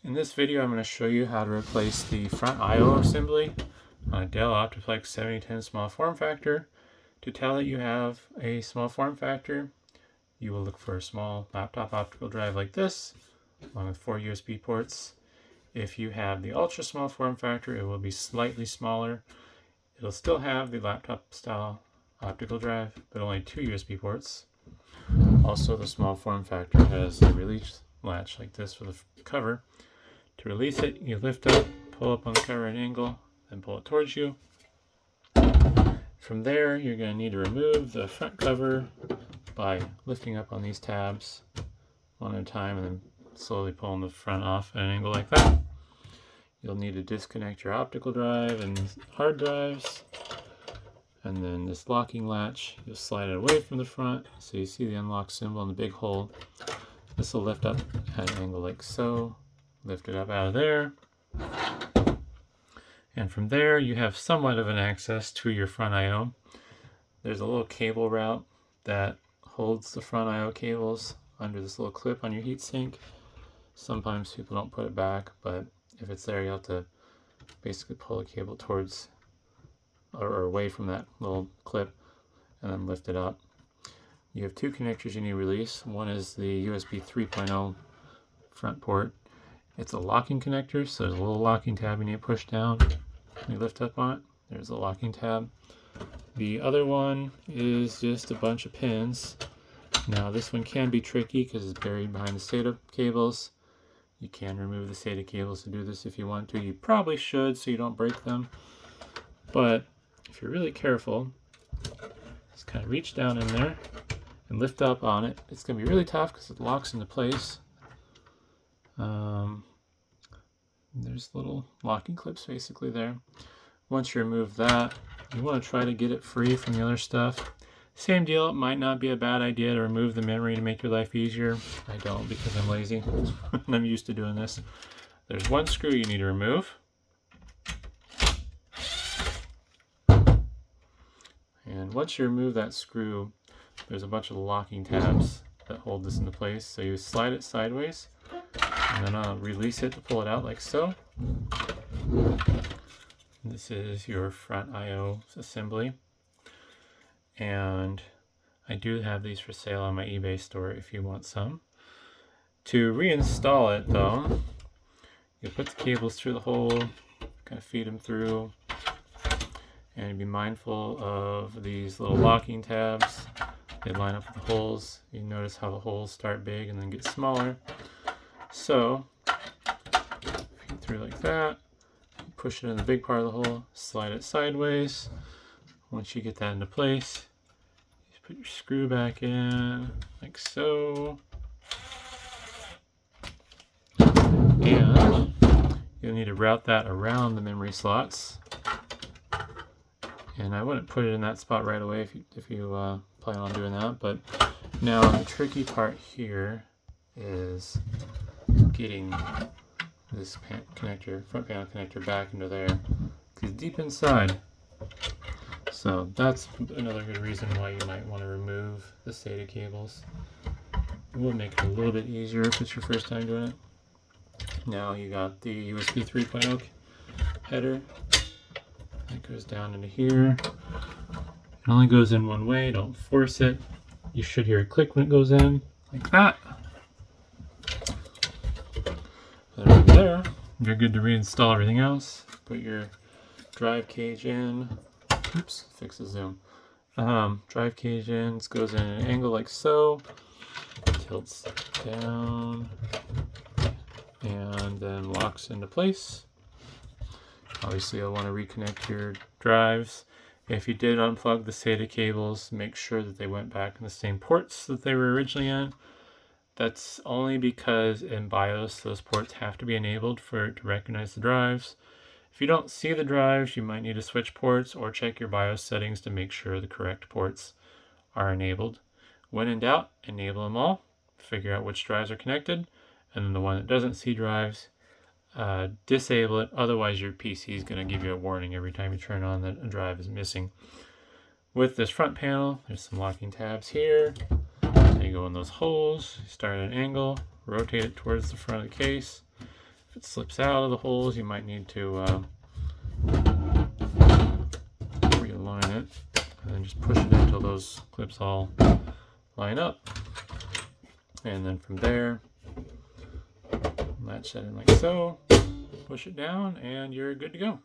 In this video, I'm going to show you how to replace the front I/O assembly on a Dell Optiplex 7010 small form factor. To tell that you have a small form factor, you will look for a small laptop optical drive like this, along with 4 USB ports. If you have the ultra small form factor, it will be slightly smaller. It'll still have the laptop style optical drive, but only 2 USB ports. Also, the small form factor has a release latch like this for the cover. To release it, you lift up, pull up on the cover at an angle, then pull it towards you. From there, you're going to need to remove the front cover by lifting up on these tabs one at a time and then slowly pulling the front off at an angle like that. You'll need to disconnect your optical drive and hard drives. And then this locking latch, you'll slide it away from the front so you see the unlock symbol in the big hole. This will lift up at an angle like so. Lift it up out of there. And from there, you have somewhat of an access to your front I/O. There's a little cable route that holds the front I/O cables under this little clip on your heatsink. Sometimes people don't put it back, but if it's there, you have to basically pull the cable towards or away from that little clip and then lift it up. You have 2 connectors you need to release. One is the USB 3.0 front port. It's a locking connector, so there's a little locking tab you need to push down. You lift up on it. There's a locking tab. The other one is just a bunch of pins. Now this one can be tricky because it's buried behind the SATA cables. You can remove the SATA cables to do this if you want to. You probably should so you don't break them. But if you're really careful, just kind of reach down in there and lift up on it. It's going to be really tough because it locks into place. There's little locking clips basically there. Once you remove that, you want to try to get it free from the other stuff. Same deal, it might not be a bad idea to remove the memory to make your life easier. I don't because I'm lazy and I'm used to doing this. There's one screw you need to remove. And once you remove that screw, there's a bunch of locking tabs that hold this into place. So you slide it sideways and then I'll release it to pull it out like so. This is your front I/O assembly. And I do have these for sale on my eBay store if you want some. To reinstall it though, you put the cables through the hole, kind of feed them through, and be mindful of these little locking tabs. They line up with the holes. You notice how the holes start big and then get smaller. So, feed through like that, push it in the big part of the hole, slide it sideways. Once you get that into place, you put your screw back in, like so. And you'll need to route that around the memory slots. And I wouldn't put it in that spot right away if you plan on doing that. But now the tricky part here is getting this front panel connector back into there. It's deep inside. So that's another good reason why you might want to remove the SATA cables. It will make it a little bit easier if it's your first time doing it. Now you got the USB 3.0 header. That goes down into here. It only goes in one way, don't force it. You should hear it click when it goes in, like that. Then right there, you're good to reinstall everything else. Put your drive cage in. Oops, fix the zoom. Drive cage in, this goes in an angle like so. Tilts down and then locks into place. Obviously, you'll want to reconnect your drives. If you did unplug the SATA cables, make sure that they went back in the same ports that they were originally in. That's only because in BIOS, those ports have to be enabled for it to recognize the drives. If you don't see the drives, you might need to switch ports or check your BIOS settings to make sure the correct ports are enabled. When in doubt, enable them all, figure out which drives are connected, and then the one that doesn't see drives, disable it. Otherwise your PC is going to give you a warning every time you turn on that a drive is missing. With this front panel, there's some locking tabs here. So you go in those holes, you start at an angle, rotate it towards the front of the case, If it slips out of the holes, you might need to realign it, and then just push it until those clips all line up. And then from there, latch that in like so, push it down, and you're good to go.